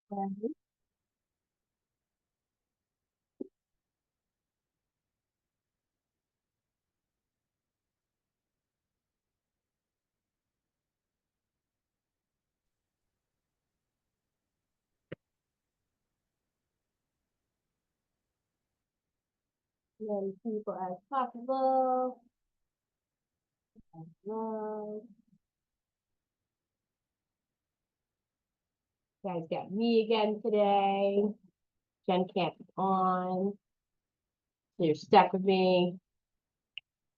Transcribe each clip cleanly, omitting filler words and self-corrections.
Right. Many people as possible. Love. Guys got me again today. Jen can't be on. So you're stuck with me.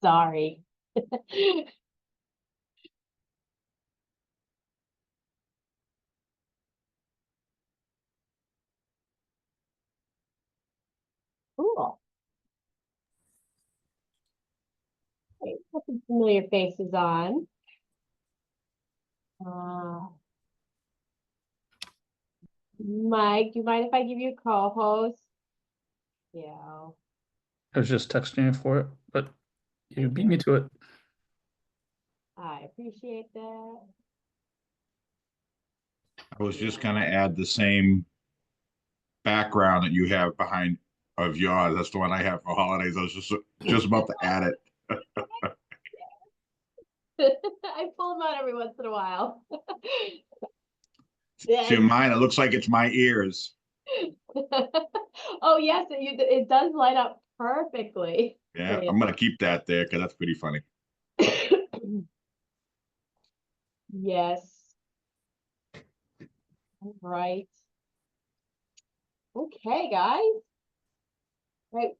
Sorry. Cool. Okay, put some familiar faces on. Uh, Mike, do you mind if I give you a co-host? Yeah. I was just texting you for it, but you beat me to it. I appreciate that. I was just gonna add the same background that you have behind of yours. That's the one I have for holidays. I was just about to add it. I pull them out every once in a while. See Yes. mine, it looks like it's my ears. Oh, yes, it does light up perfectly. Yeah, I'm gonna keep that there because that's pretty funny. Yes. All right. Okay, guys. Right.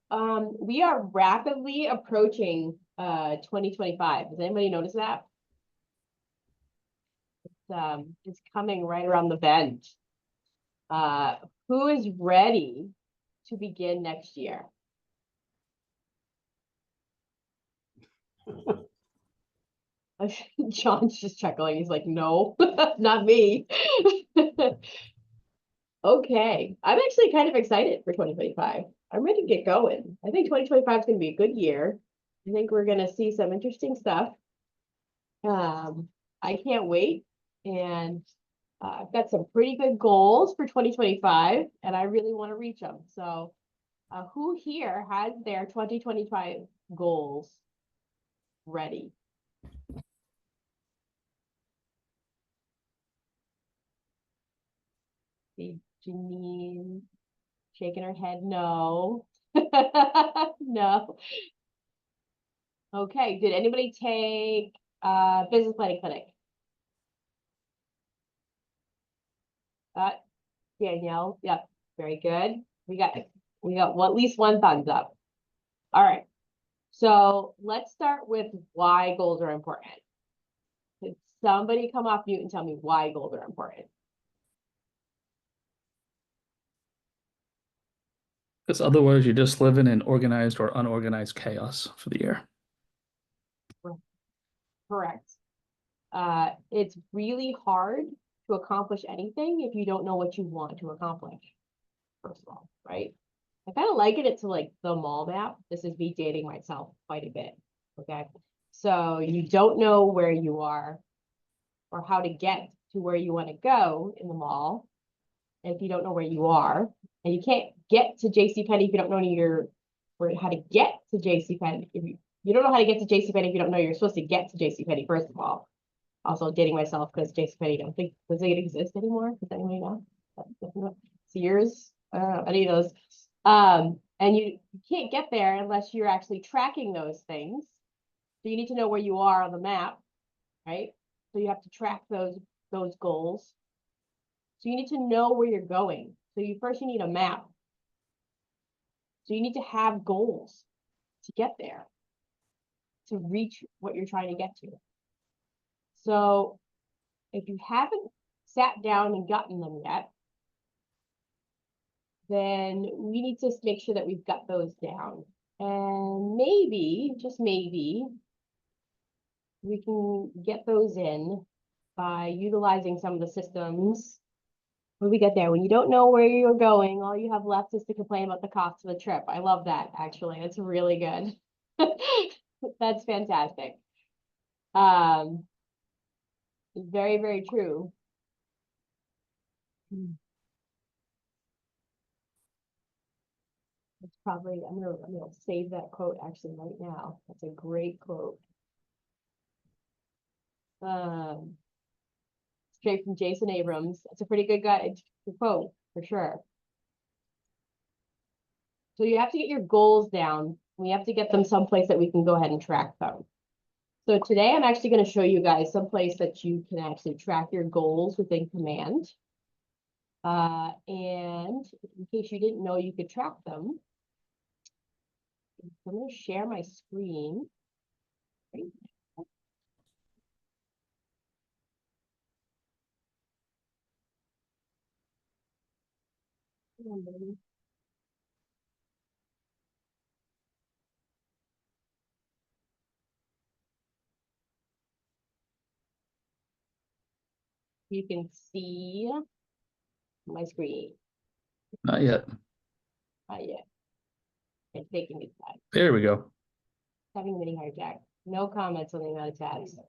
We are rapidly approaching 2025. Does anybody notice that? It's coming right around the bend. Uh, who is ready to begin next year? John's just chuckling. He's like, no, not me. Okay. I'm actually kind of excited for 2025. I'm ready to get going. I think 2025 is going to be a good year. I think we're going to see some interesting stuff. I can't wait. And I've got some pretty good goals for 2025, and I really want to reach them. So, who here has their 2025 goals ready? See Janine shaking her head no. No. Okay, did anybody take business planning clinic? Uh, Danielle, yep, very good. We got at least one thumbs up. All right. So let's start with why goals are important. Could somebody come off mute and tell me why goals are important? Because otherwise, you just live in organized or unorganized chaos for the year. Correct. It's really hard to accomplish anything if you don't know what you want to accomplish, first of all, right? I kind of liken it to like the mall map. This is me dating myself quite a bit. Okay. So you don't know where you are or how to get to where you want to go in the mall if you don't know where you are. And you can't get to JCPenney if you don't know how to get to JCPenney. If you don't know how to get to JCPenney if you don't know you're supposed to get to JCPenney, first of all. Also dating myself because JCPenney, don't think, does it exist anymore? Does anybody know? Sears, any of those. And you can't get there unless you're actually tracking those things. So you need to know where you are on the map, right? So you have to track those goals. So you need to know where you're going. So you need a map. So you need to have goals to get there, to reach what you're trying to get to. So if you haven't sat down and gotten them yet, then we need to make sure that we've got those down. And maybe, just maybe, we can get those in by utilizing some of the systems. When we get there, when you don't know where you're going, all you have left is to complain about the cost of the trip. I love that, actually. It's really good. That's fantastic. Very, very true. Probably, I'm gonna save that quote actually right now. That's a great quote. Straight from Jason Abrams. It's a pretty good guy to quote for sure. So you have to get your goals down. We have to get them someplace that we can go ahead and track them. So today I'm actually going to show you guys someplace that you can actually track your goals within Command. And in case you didn't know you could track them, I'm going to share my screen. Right. You can see my screen. Not yet. Not yet. It's taking its time. There we go. Having mini hijack. No comments on the amount of tabs.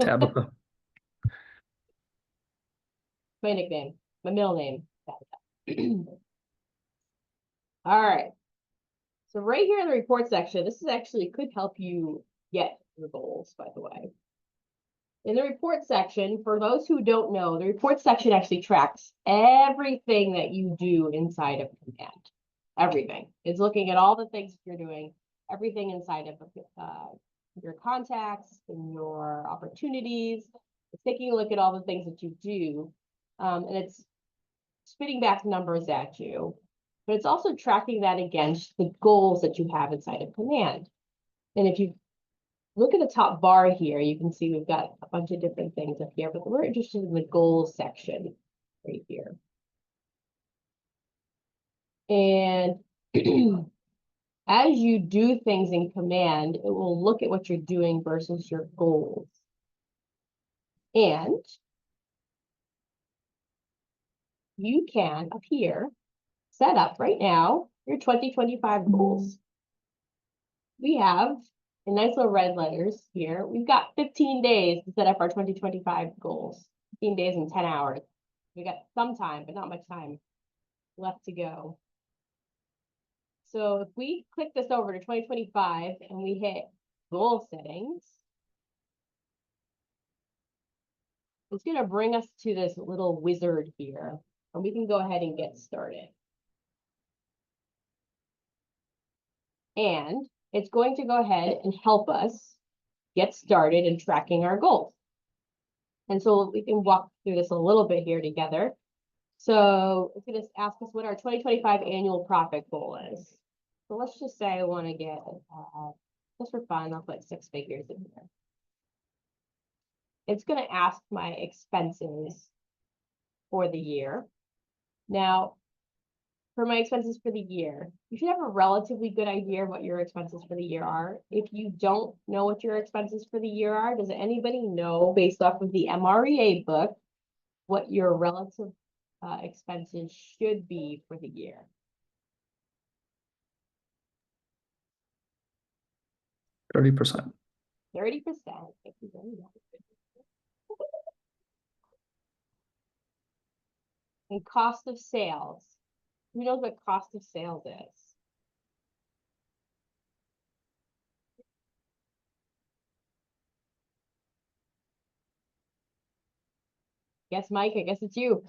Tabitha. My nickname, my middle name. All right. So right here in the report section, this is actually could help you get your goals, by the way. In the report section, for those who don't know, the report section actually tracks everything that you do inside of Command. Everything. It's looking at all the things you're doing, everything inside of your contacts and your opportunities. It's taking a look at all the things that you do, and it's spitting back numbers at you, but it's also tracking that against the goals that you have inside of Command. And if you look at the top bar here, you can see we've got a bunch of different things up here, but we're interested in the goals section right here. And as you do things in Command, it will look at what you're doing versus your goals. And you can, up here, set up right now your 2025 goals. We have, in nice little red letters here, we've got 15 days to set up our 2025 goals. 15 days and 10 hours. We got some time, but not much time left to go. So if we click this over to 2025 and we hit goal settings, it's going to bring us to this little wizard here, and we can go ahead and get started. And it's going to go ahead and help us get started in tracking our goals. And so we can walk through this a little bit here together. So it's going to ask us what our 2025 annual profit goal is. So let's just say I want to get, just for fun, I'll put 6 figures in here. It's going to ask my expenses for the year. Now, for my expenses for the year, you should have a relatively good idea of what your expenses for the year are. If you don't know what your expenses for the year are, does anybody know, based off of the MREA book, what your relative expenses should be for the year? 30%. 30%. Thank you very much. And cost of sales. Who knows what cost of sales is? Yes, Mike, I guess it's you.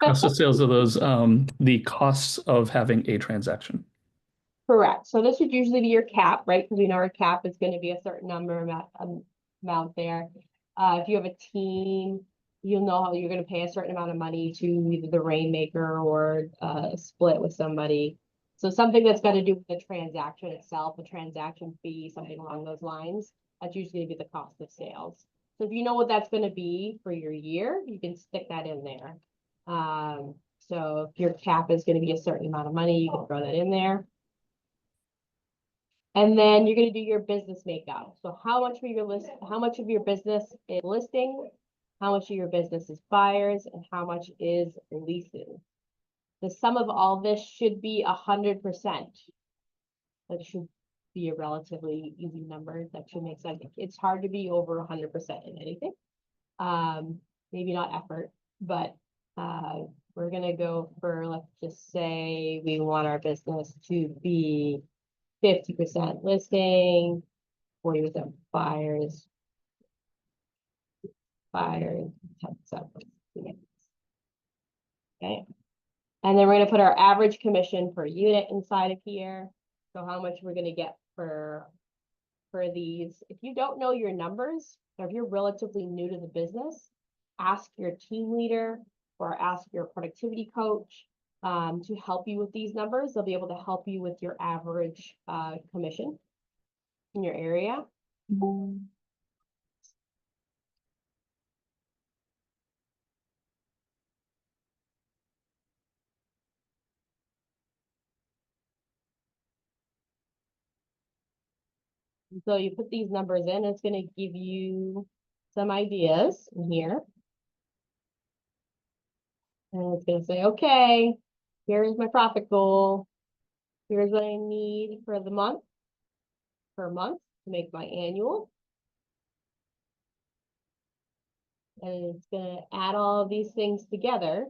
Cost of sales of those, the costs of having a transaction. Correct. So this would usually be your cap, right? Because we know our cap is going to be a certain number amount there. If you have a team, you'll know how you're going to pay a certain amount of money to either the Rainmaker or split with somebody. So something that's got to do with the transaction itself, a transaction fee, something along those lines. That's usually going to be the cost of sales. So if you know what that's going to be for your year, you can stick that in there. So if your cap is going to be a certain amount of money, you can throw that in there. And then you're going to do your business makeup. So how much of your business is listing, how much of your business is buyers, and how much is leases. The sum of all this should be 100%. That should be a relatively easy number. That should make sense. It's hard to be over 100% in anything. Maybe not effort, but we're gonna go for, let's just say, we want our business to be 50% listing, 40% buyers. 10%. Okay. And then we're gonna put our average commission per unit inside of here. So how much we're gonna get for these. If you don't know your numbers, or if you're relatively new to the business, ask your team leader or ask your productivity coach to help you with these numbers. They'll be able to help you with your average commission in your area. So you put these numbers in, it's gonna give you some ideas in here. And it's gonna say, okay, here's my profit goal. Here's what I need for the month, per month to make my annual. And it's gonna add all of these things together.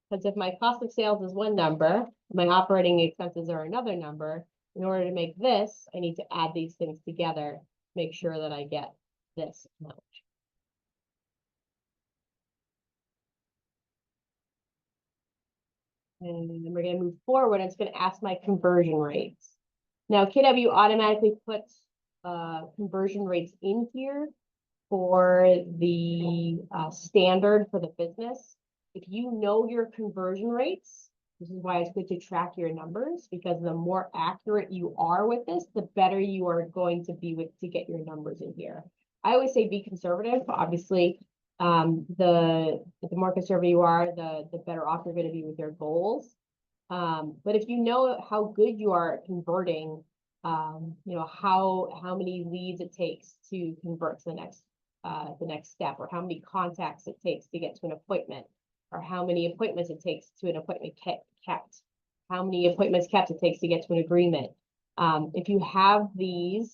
Because if my cost of sales is one number, my operating expenses are another number. In order to make this, I need to add these things together, make sure that I get this amount. And we're gonna move forward. It's gonna ask my conversion rates. Now, KW automatically puts conversion rates in here for the standard for the business. If you know your conversion rates, this is why it's good to track your numbers, because the more accurate you are with this, the better you are going to be with to get your numbers in here. I always say be conservative. Obviously, the more conservative you are, the better off you're going to be with your goals. But if you know how good you are at converting, you know, how many leads it takes to convert to the next step, or how many contacts it takes to get to an appointment, or how many appointments it takes to an appointment kept, how many appointments kept it takes to get to an agreement. If you have these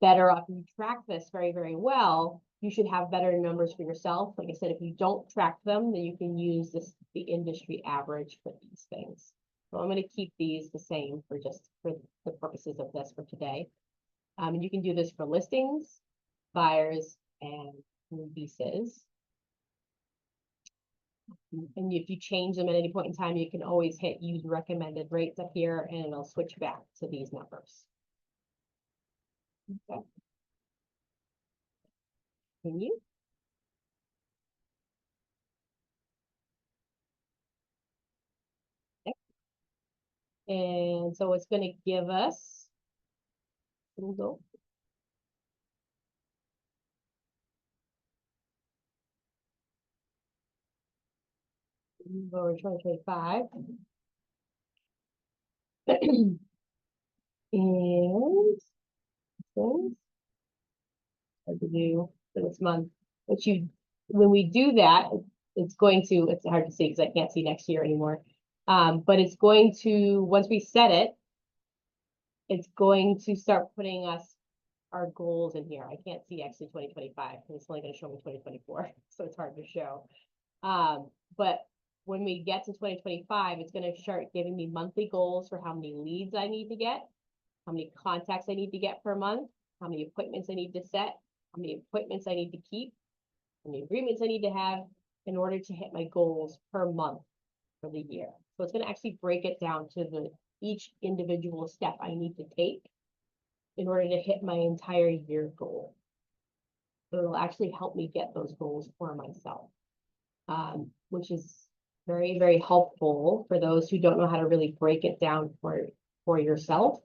better off, you track this very, very well, you should have better numbers for yourself. Like I said, if you don't track them, then you can use the industry average for these things. So I'm going to keep these the same for the purposes of this for today. And you can do this for listings, buyers, and leases. And if you change them at any point in time, you can always hit use recommended rates up here and it'll switch back to these numbers. Okay. Continue. Okay. And so it's going to give us, go. Over 2025. And things hard to do for this month. But when we do that, it's hard to see because I can't see next year anymore. But it's going to, once we set it, it's going to start putting our goals in here. I can't see actually 2025 because it's only going to show me 2024, so it's hard to show. But when we get to 2025, it's going to start giving me monthly goals for how many leads I need to get, how many contacts I need to get per month, how many appointments I need to set, how many appointments I need to keep, how many agreements I need to have in order to hit my goals per month for the year. So it's going to actually break it down to each individual step I need to take in order to hit my entire year goal. So it'll actually help me get those goals for myself, which is very, very helpful for those who don't know how to really break it down for yourself.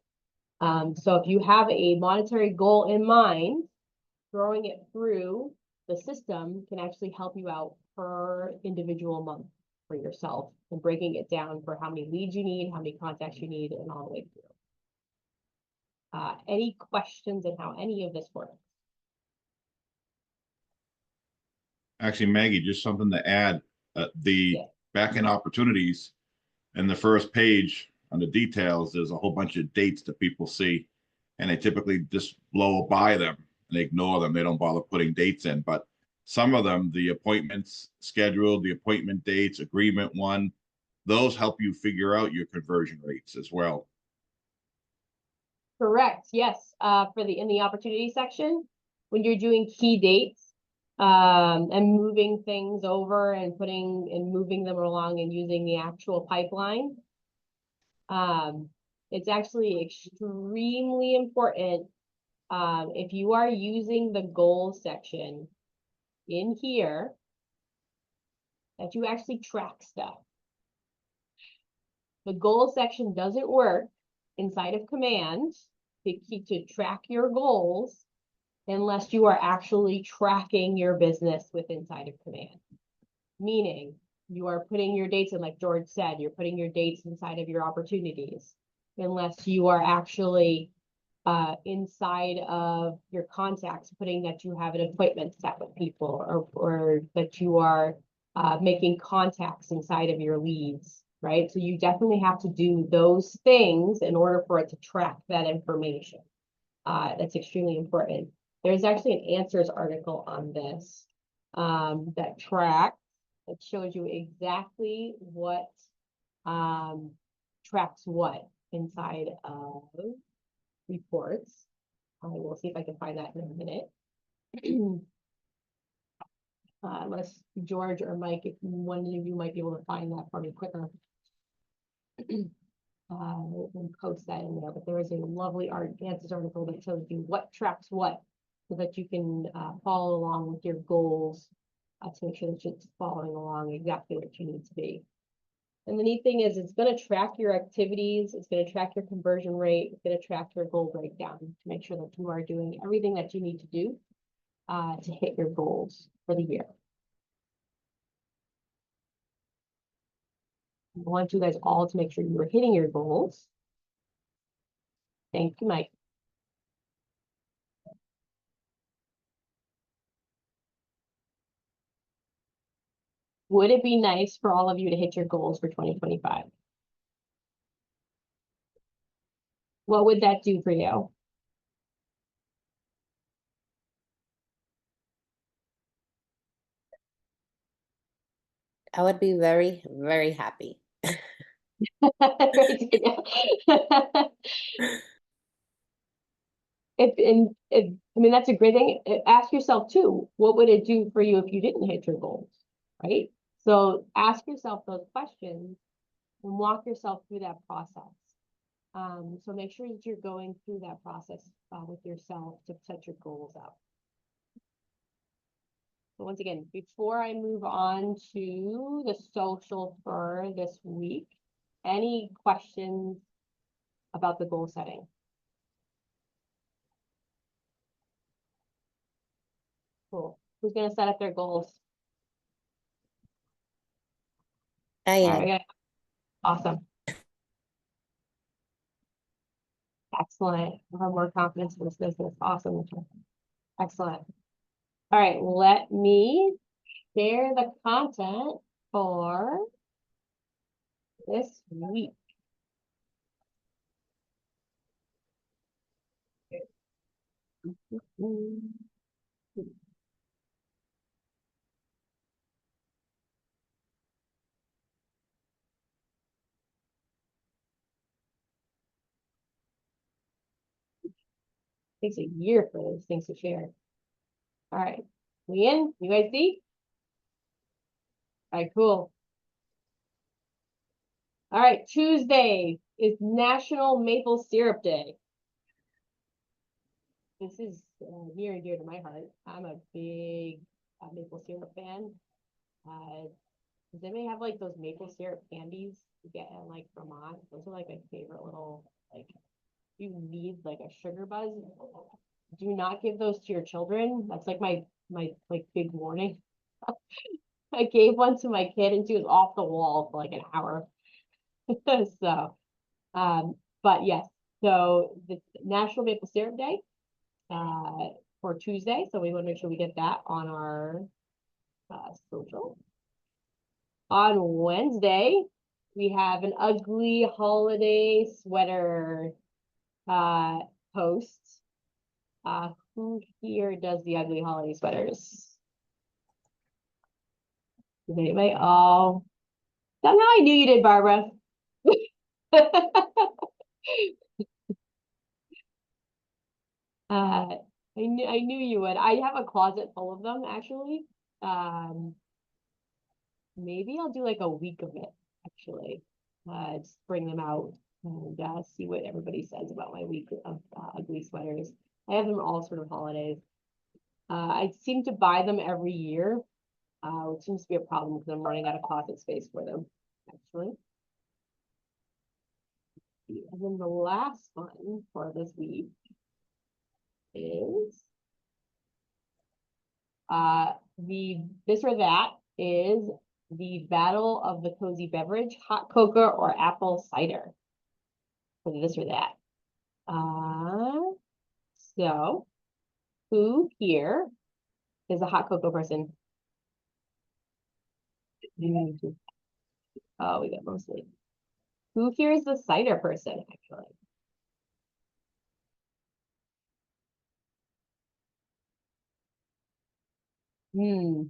So if you have a monetary goal in mind, throwing it through the system can actually help you out per individual month for yourself, and breaking it down for how many leads you need, how many contacts you need, and all the way through. Any questions on how any of this works? Actually, Maggie, just something to add, Yeah. back-end opportunities in the first page on the details, there's a whole bunch of dates that people see, and they typically just blow by them and ignore them. They don't bother putting dates in, but some of them, the appointments scheduled, the appointment dates, agreement one, those help you figure out your conversion rates as well. Correct, yes, in the opportunity section, when you're doing key dates, and moving things over and moving them along and using the actual pipeline. It's actually extremely important, if you are using the goals section in here, that you actually track stuff. The goal section doesn't work inside of command to track your goals unless you are actually tracking your business with inside of command. Meaning you are putting your dates in, like George said, you're putting your dates inside of your opportunities, unless you are actually inside of your contacts, putting that you have an appointment set with people, or that you are making contacts inside of your leads, right? So you definitely have to do those things in order for it to track that information. That's extremely important. There's actually an answers article on this that tracks. It shows you exactly what tracks what inside of reports. I will see if I can find that in a minute. Unless George or Mike, if one of you might be able to find that for me quicker. We'll post that in there, but there is a lovely answers article that tells you what tracks what, so that you can follow along with your goals to make sure that it's following along exactly what you need to be. And the neat thing is it's going to track your activities, it's going to track your conversion rate, it's going to track your goal breakdown to make sure that you are doing everything that you need to do to hit your goals for the year. I want you guys all to make sure you are hitting your goals. Thank you, Mike. Would it be nice for all of you to hit your goals for 2025? What would that do for you? I would be very, very happy. I mean, that's a great thing. Ask yourself too, what would it do for you if you didn't hit your goals, right? So ask yourself those questions and walk yourself through that process. So make sure that you're going through that process with yourself to set your goals up. So once again, before I move on to the social for this week, any questions about the goal setting? Cool. Who's gonna set up their goals? I All am. right, awesome. Excellent. We'll have more confidence in this business. Awesome. Excellent. All right, let me share the content for this week. Takes a year for those things to share. All right, we in? You guys see? All right, cool. All right, Tuesday is National Maple Syrup Day. This is near and dear to my heart. I'm a big maple syrup fan. Does anybody have like those maple syrup candies you get in like Vermont? Those are like my favorite little, like, you need like a sugar buzz. Do not give those to your children. That's like my like big warning. I gave one to my kid and she was off the wall for like an hour. So, but yes, so the National Maple Syrup Day for Tuesday. So we want to make sure we get that on our social. On Wednesday, we have an ugly holiday sweater post. Who here does the ugly holiday sweaters? Does anybody? Oh, somehow I knew you did, Barbara. I knew you would. I have a closet full of them, actually. Um, maybe I'll do like a week of it, actually. Just bring them out and see what everybody says about my week of ugly sweaters. I have them all sort of holidays. I seem to buy them every year, which seems to be a problem because I'm running out of closet space for them, actually. And then the last one for this week is the this or that is the battle of the cozy beverage, hot cocoa or apple cider. For this or that. So who here is a hot cocoa person? Oh, we got mostly. Who here is the cider person, actually? Who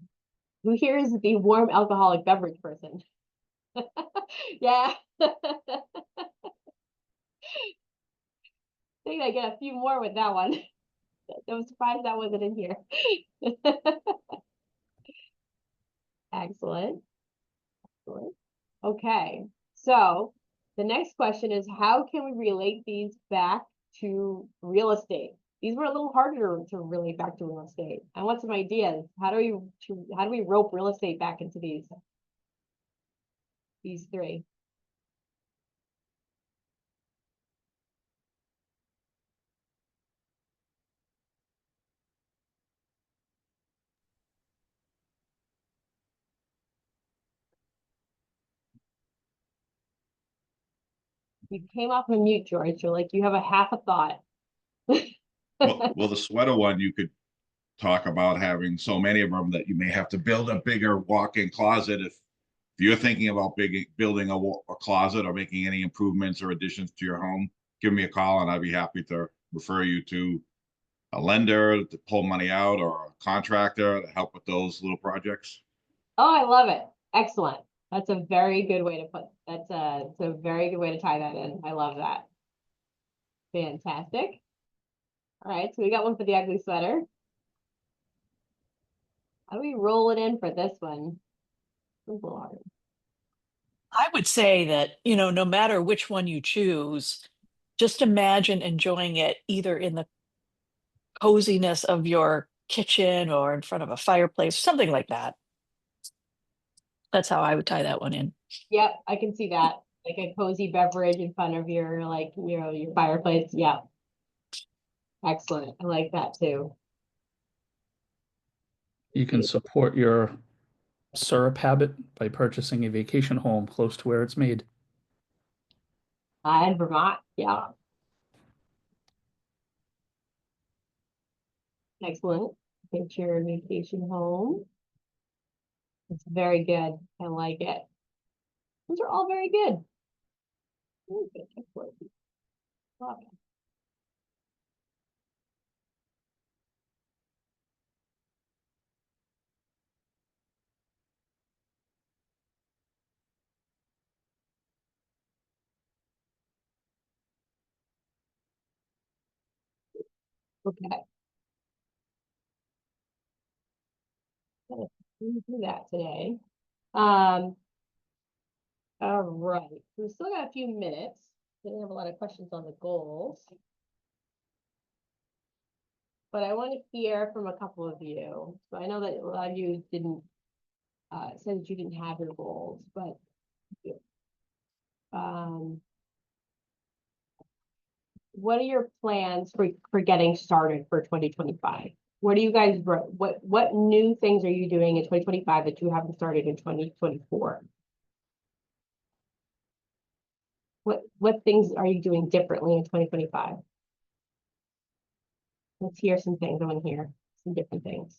here is the warm alcoholic beverage person? Yeah. I think I get a few more with that one. I'm surprised that wasn't in here. Excellent. Excellent. Okay, so the next question is how can we relate these back to real estate? These were a little harder to relate back to real estate. I want some ideas. How do we rope real estate back into these three? You came off of mute, George. You're like you have a half a thought. Well, the sweater one, you could talk about having so many of them that you may have to build a bigger walk-in closet. If you're thinking about building a closet or making any improvements or additions to your home, give me a call and I'd be happy to refer you to a lender to pull money out or a contractor to help with those little projects. Oh, I love it. Excellent. That's a very good way to put, it's a very good way to tie that in. I love that. Fantastic. All right, so we got one for the ugly sweater. How do we roll it in for this one? I would say that, no matter which one you choose, just imagine enjoying it either in the coziness of your kitchen or in front of a fireplace, something like that. That's how I would tie that one in. Yep, I can see that. Like a cozy beverage in front of your, like, your fireplace. Yeah. Excellent. I like that too. You can support your syrup habit by purchasing a vacation home close to where it's made. In Vermont. Yeah. Excellent. Picture vacation home. It's very good. I like it. Those are all very good. Very good. Excellent. Love it. Okay. Do that today. All right. We still got a few minutes. Didn't have a lot of questions on the goals. But I want to hear from a couple of you. So I know that a lot of you didn't say that you didn't have your goals, but what are your plans for getting started for 2025? What do you guys what new things are you doing in 2025 that you haven't started in 2024? What things are you doing differently in 2025? Let's hear some things. I want to hear some different things.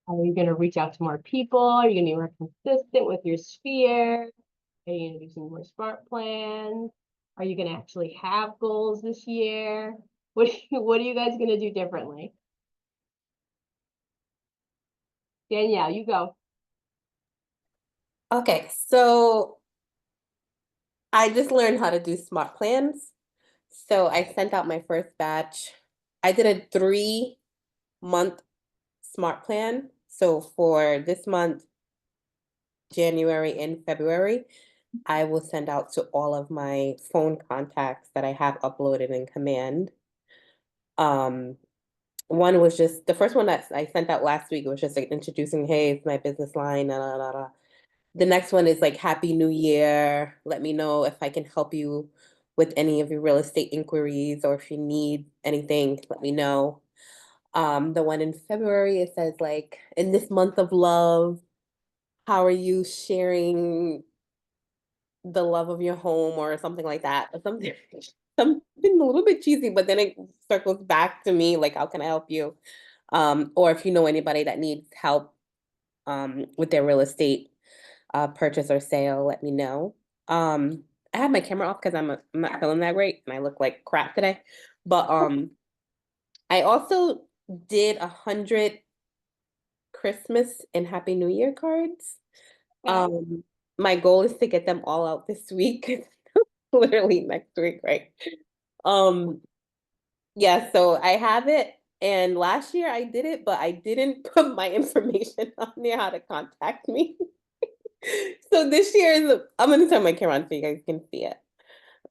Are you going to reach out to more people? Are you going to be more consistent with your sphere? Are you gonna do some more smart plans? Are you gonna actually have goals this year? What are you guys gonna do differently? Danielle, you go. Okay, so I just learned how to do smart plans. So I sent out my first batch. I did a 3-month smart plan. So for this month, January and February, I will send out to all of my phone contacts that I have uploaded in Command. One was just the first one that I sent out last week was just like introducing, hey, it's my business line, da, da, da, da. The next one is like Happy New Year. Let me know if I can help you with any of your real estate inquiries, or if you need anything, let me know. The one in February, it says like, in this month of love, how are you sharing the love of your home, or something like that, or something something a little bit cheesy, but then it circles back to me like, how can I help you? Or if you know anybody that needs help with their real estate purchase or sale, let me know. I have my camera off because I'm not feeling that great and I look like crap today. But I also did 100 Christmas and Happy New Year cards. Okay. My goal is to get them all out this week. Literally next week, right? Um, yeah, so I have it. And last year I did it, but I didn't put my information on there how to contact me. So this year is I'm gonna turn my camera on so you guys can see it.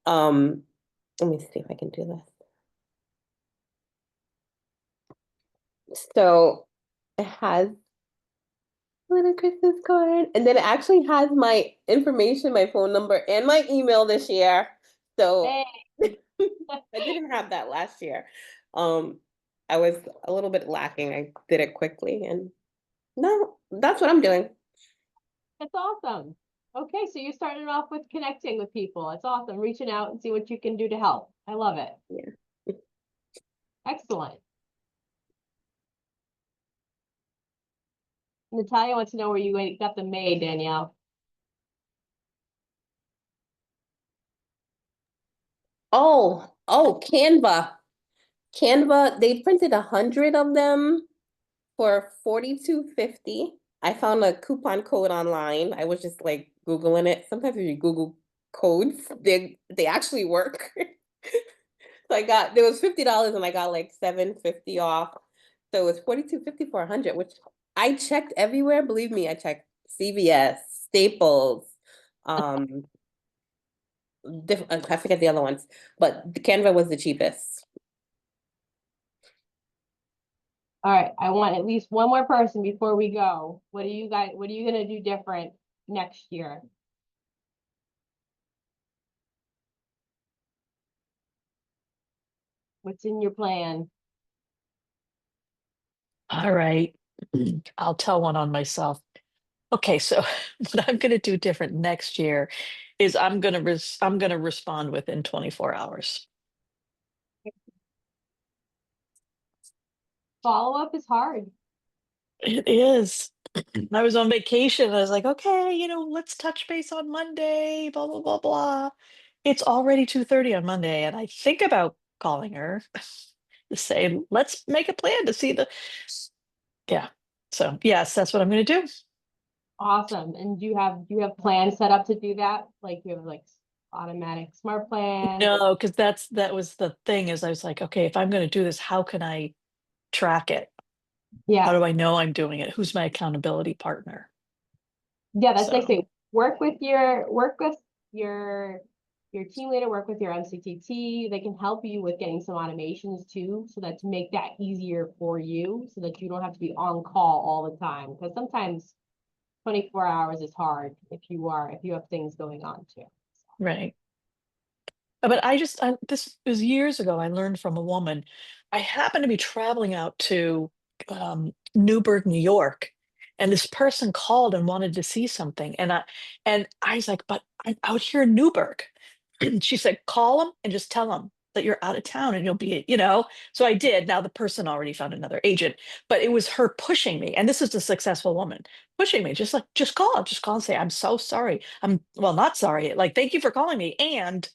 Um, Let me see if I can do this. So it has a little Christmas card, and then it actually has my information, my phone number, and my email this year. So Hey, I didn't have that last year. Um, I was a little bit lacking. I did it quickly, and no, that's what I'm doing. that's awesome. Okay, so you started off with connecting with people. It's awesome. Reaching out and see what you can do to help. I love it. Yeah. Excellent. Natalia wants to know where you got them made, Danielle. Oh, Canva. Canva, they printed 100 of them for $42.50. I found a coupon code online. I was just like Googling it. Sometimes if you Google codes, they actually work. So I got there was $50 and I got like $7.50 off. So it was $42.50 for 100, which I checked everywhere. Believe me, I checked CVS, Staples, um, I forget the other ones, but Canva was the cheapest. All right, I want at least one more person before we go. What are you gonna do different next year? What's in your plan? All right. I'll tell one on myself. Okay, so what I'm gonna do different next year is I'm gonna respond within 24 hours. Follow-up is hard. It is. I was on vacation. I was like, okay, let's touch base on Monday, blah, blah, blah, blah. It's already 2:30 on Monday, and I think about calling her to say, let's make a plan to see yeah. So yes, that's what I'm gonna do. Awesome. And do you have plans set up to do that? Like you have like automatic smart plans? No, because that was the thing is I was like, okay, if I'm gonna do this, how can I track it? How Yeah, do I know I'm doing it? Who's my accountability partner? yeah, that's So nice. Thing. Work with your team leader, work with your MCTT. They can help you with getting some automations too, so that to make that easier for you, so that you don't have to be on call all the time. Because sometimes 24 hours is hard if you have things going on too. right. But this was years ago. I learned from a woman. I happened to be traveling out to Newburgh, New York, and this person called and wanted to see something. And I was like, but I'm out here in Newburgh. She said, call them and just tell them that you're out of town and you'll be, so I did. Now the person already found another agent, but it was her pushing me. And this is a successful woman pushing me, just call and say, I'm so sorry. Well, not sorry. Like, thank you for calling me. And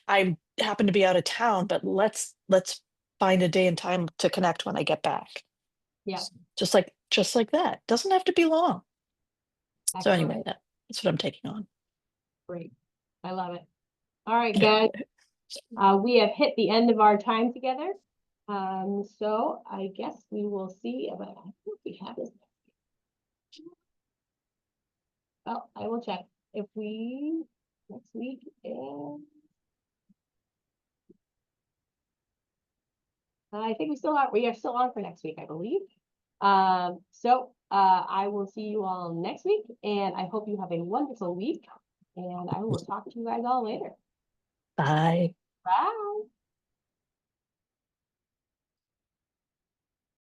I happen to be out of town, but let's find a day and time to connect when I get back. Yeah. Just like that. Doesn't have to be long. So Excellent. anyway, that's what I'm taking on. Great. I love it. All right, guys. We have hit the end of our time together. So I guess we will see about, I think we have this. Oh, I will check if we, next week is. I think we are still on for next week, I believe. So I will see you all next week, and I hope you have a wonderful week, and I will talk to you guys all later. Bye.